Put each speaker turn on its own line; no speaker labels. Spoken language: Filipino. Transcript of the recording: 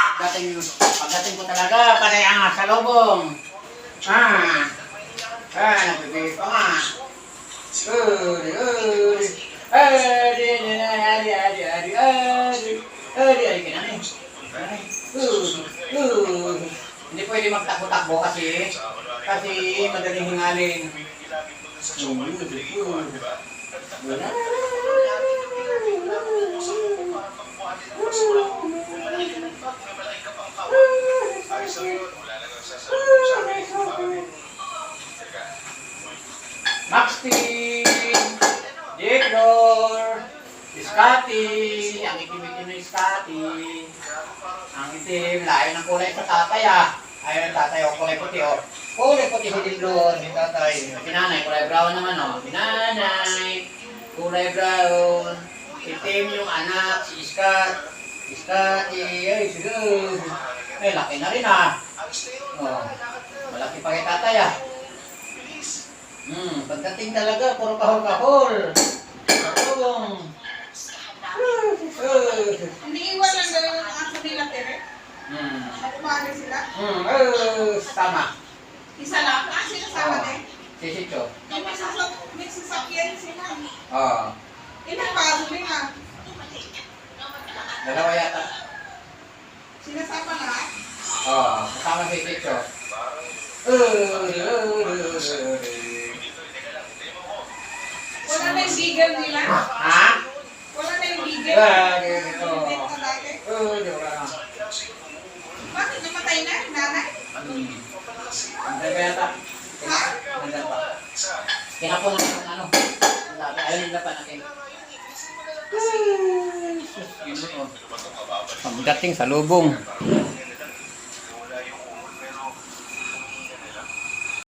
Pagdating ko talaga, panay ang sa lobong. Nagpipili pa nga. Hindi pwede magtakbo-takbo kasi madaling hingalin. Max Team, Jekdor, Scotty, ang itim-itim na Scotty. Ang itim, layo ng kulay sa tatay Ayaw ng tatay kulay puti Kulay puti si Diblon, si tatay. Si nanay, kulay brown naman Si nanay, kulay brown. Itim yung anak, si Scotty, ay siguro. Ay, laki na rin malaki pa kay tatay pagdating talaga, puro kahol-kahol.
Hindi iwan lang gawin ng aso nila, Tere? Nakumari sila?
Tama.
Isa lang? Sila sama din?
Si Chicho.
May sasakyan sila. Ilang baso nila?
Dalawa yata.
Sinasama lahat?
Kasama si Chicho.
Wala na yung bigel nila? Wala na yung bigel? Bakit namatay na? Nanay?
Nanday pa yata. Nanday pa. Kinapungan ng ayaw nila pa natin. Pagdating sa lubong.